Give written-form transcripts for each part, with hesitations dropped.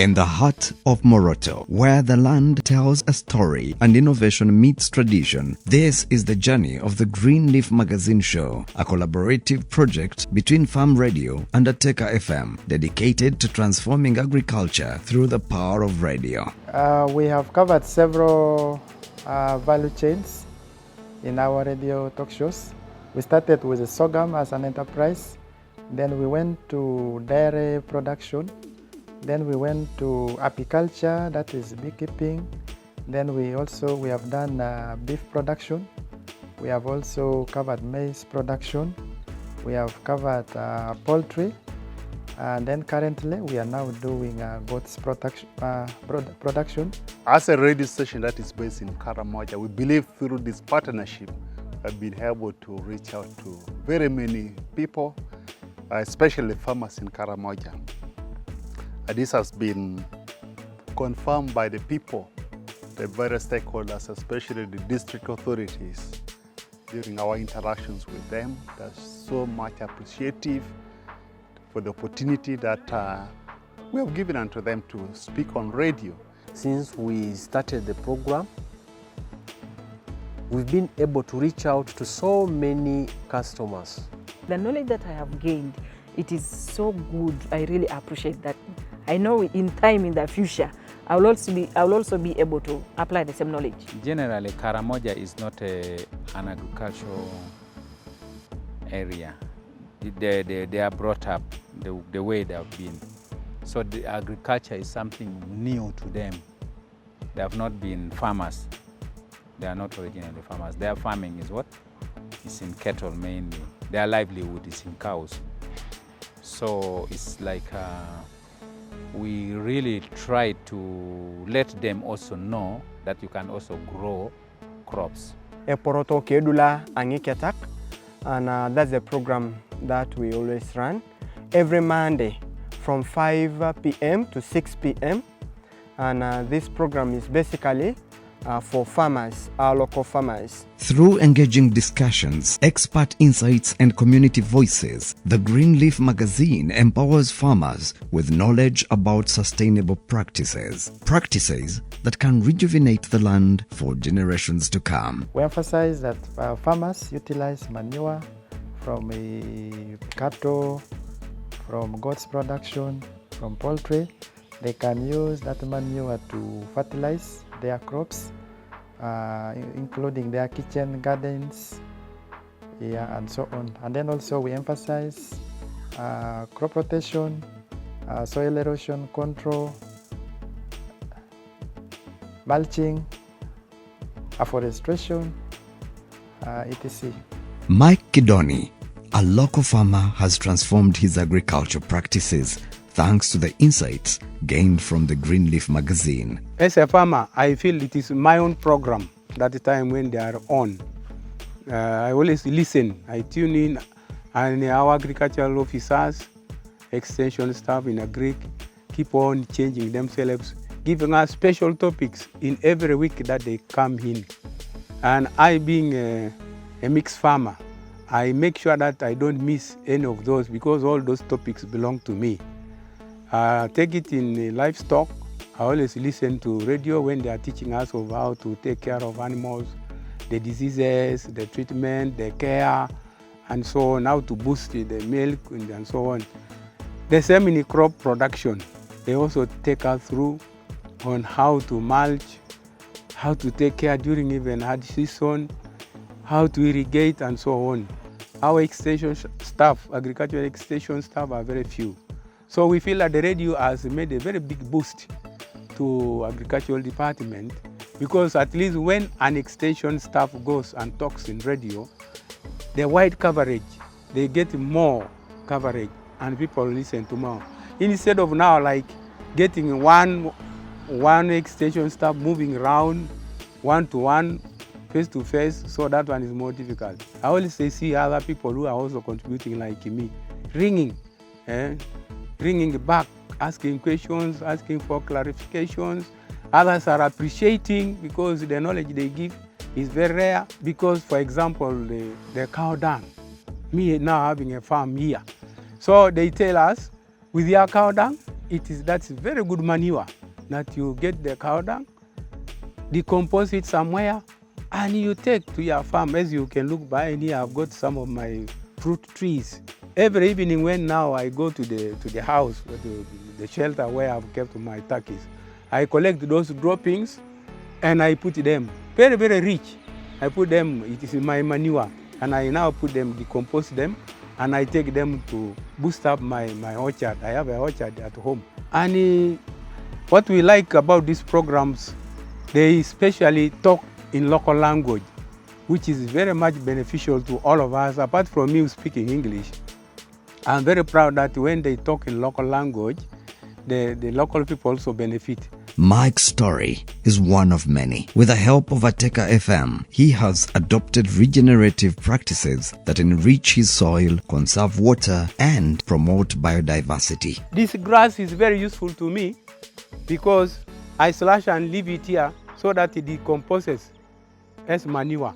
In the heart of Moroto, where the land tells a story and innovation meets tradition, this is the journey of the Green Leaf Magazine Show, a collaborative project between Farm Radio and Ateker FM, dedicated to transforming agriculture through the power of radio. We have covered several value chains in our radio talk shows. We started with the sorghum as an enterprise, then we went to dairy production, then we went to apiculture, that is beekeeping. Then we have done beef production. We have also covered maize production. We have covered poultry. And then currently we are now doing goats production. As a radio station that is based in Karamoja, we believe through this partnership we've been able to reach out to very many people, especially farmers in Karamoja. This has been confirmed by the people, the various stakeholders, especially the district authorities, during our interactions with them. They're so much appreciative for the opportunity that we have given unto them to speak on radio. Since we started the program, we've been able to reach out to so many customers. The knowledge that I have gained, it is so good. I really appreciate that. I know in time in the future, I will also be able to apply the same knowledge. Generally, Karamoja is not an agricultural area. They are brought up the way they have been. So the agriculture is something new to them. They have not been farmers. They are not originally farmers. Their farming is what? It's in cattle mainly. Their livelihood is in cows. So it's like we really try to let them also know that you can also grow crops. Eporoto Kedula Angiketak, and that's a program that we always run every Monday from 5 p.m. to 6 p.m. And this program is basically for farmers, our local farmers. Through engaging discussions, expert insights and community voices, the Green Leaf Magazine empowers farmers with knowledge about sustainable practices that can rejuvenate the land for generations to come. We emphasize that farmers utilize manure from cattle, from goats production, from poultry. They can use that manure to fertilize their crops, including their kitchen gardens, and so on. And then also we emphasize crop rotation, soil erosion control, mulching, afforestation, etc. Mike Kidoni, a local farmer, has transformed his agriculture practices thanks to the insights gained from the Green Leaf Magazine. As a farmer, I feel it is my own program that the time when they are on. I always listen, I tune in, and our agricultural officers, extension staff in Agric, keep on changing themselves, giving us special topics in every week that they come in. And I, being a mixed farmer, I make sure that I don't miss any of those because all those topics belong to me. Take it in livestock. I always listen to radio when they are teaching us of how to take care of animals, the diseases, the treatment, the care, and so on, how to boost the milk and so on. The same in crop production. They also take us through on how to mulch, how to take care during even hard season, how to irrigate and so on. Our extension staff, agricultural extension staff, are very few. So we feel that the radio has made a very big boost to agricultural department because at least when an extension staff goes and talks in radio, the wide coverage, they get more coverage and people listen to more. Instead of now like getting one extension staff moving around one-to-one, face-to-face, so that one is more difficult. I always see other people who are also contributing like me, ringing back, asking questions, asking for clarifications. Others are appreciating because the knowledge they give is very rare. Because, for example, the cow dung, me now having a farm here. So they tell us, with your cow dung, that's very good manure that you get the cow dung, decompose it somewhere, and you take to your farm. As you can look behind here, I've got some of my fruit trees. Every evening when now I go to the house, the shelter where I've kept my turkeys, I collect those droppings and I put them, very, very rich. I put them, it is my manure, and I now put them, decompose them, and I take them to boost up my orchard. I have an orchard at home. And what we like about these programs, they especially talk in local language, which is very much beneficial to all of us. Apart from me speaking English, I'm very proud that when they talk in local language, the local people also benefit. Mike's story is one of many. With the help of Ateker FM, he has adopted regenerative practices that enrich his soil, conserve water, and promote biodiversity. This grass is very useful to me because I slash and leave it here so that it decomposes as manure.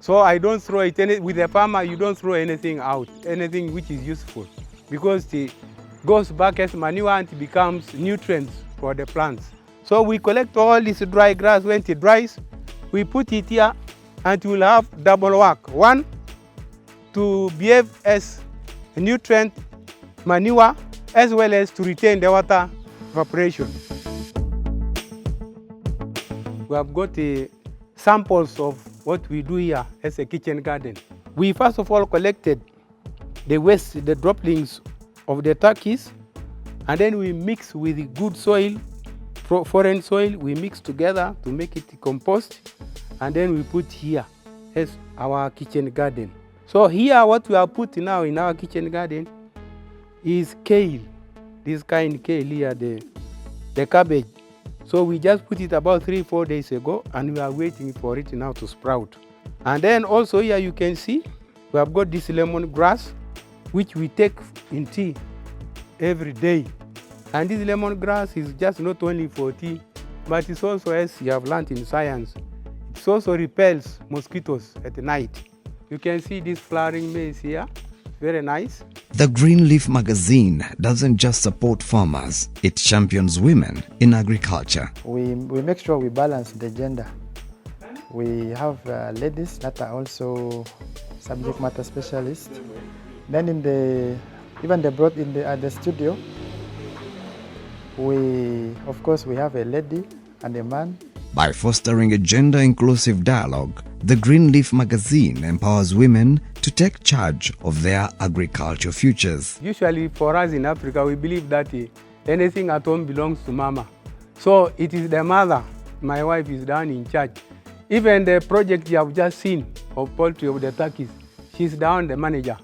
So I don't throw it. With a farmer, you don't throw anything out, anything which is useful, because it goes back as manure and it becomes nutrients for the plants. So we collect all this dry grass. When it dries, we put it here and we'll have double work. One, to behave as a nutrient manure, as well as to retain the water evaporation. We have got samples of what we do here as a kitchen garden. We first of all collected the waste, the droppings of the turkeys, and then we mix with good soil, foreign soil, we mix together to make it compost, and then we put here as our kitchen garden. So here what we are putting now in our kitchen garden is kale, this kind kale here, the cabbage. So we just put it about 3-4 days ago, and we are waiting for it now to sprout. And then also here you can see we have got this lemongrass, which we take in tea every day. And this lemongrass is just not only for tea, but it's also, as you have learned in science, it also repels mosquitoes at night. You can see this flowering maize here, very nice. The Green Leaf magazine doesn't just support farmers, it champions women in agriculture. We make sure we balance the gender. We have ladies that are also subject matter specialists. Then even they brought in the studio, of course we have a lady and a man. By fostering a gender-inclusive dialogue, the Green Leaf magazine empowers women to take charge of their agriculture futures. Usually for us in Africa, we believe that anything at home belongs to mama. So it is the mother, my wife, is down in charge. Even the project you have just seen of poultry of the turkeys, she's down the manager.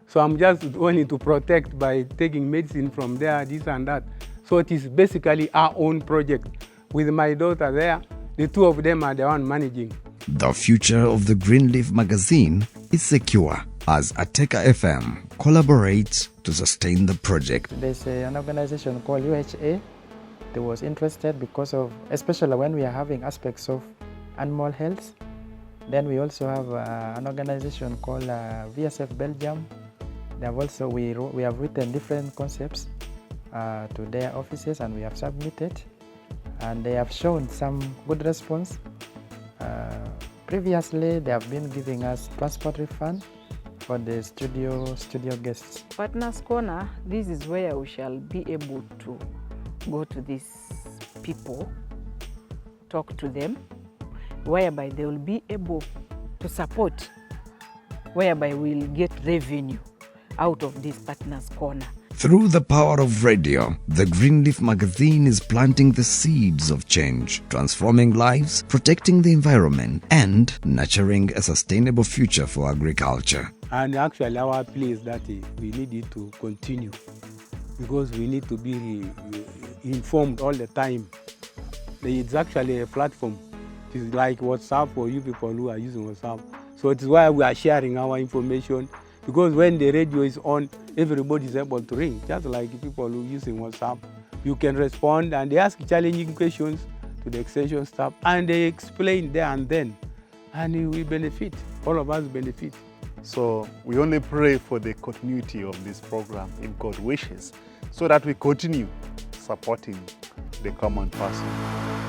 So I'm just only to protect by taking medicine from there, this and that. So it is basically our own project. With my daughter there, the two of them are the one managing. The future of the Green Leaf magazine is secure as Ateker FM collaborates to sustain the project. There's an organization called UHA that was interested because of, especially when we are having aspects of animal health. Then we also have an organization called VSF Belgium. They have also, we have written different concepts to their offices, and we have submitted, and they have shown some good response. Previously, they have been giving us transport refund for the studio guests. Partners Corner, this is where we shall be able to go to these people, talk to them, whereby they will be able to support, whereby we'll get revenue out of this Partners Corner. Through the power of radio, the Green Leaf magazine is planting the seeds of change, transforming lives, protecting the environment, and nurturing a sustainable future for agriculture. And actually our plea is that we need it to continue, because we need to be informed all the time. It's actually a platform. It's like WhatsApp for you people who are using WhatsApp. So it's why we are sharing our information, because when the radio is on, everybody is able to ring. Just like people who are using WhatsApp, you can respond and they ask challenging questions to the extension staff, and they explain there and then, and we benefit. All of us benefit. So we only pray for the continuity of this program, if God wishes, so that we continue supporting the common person.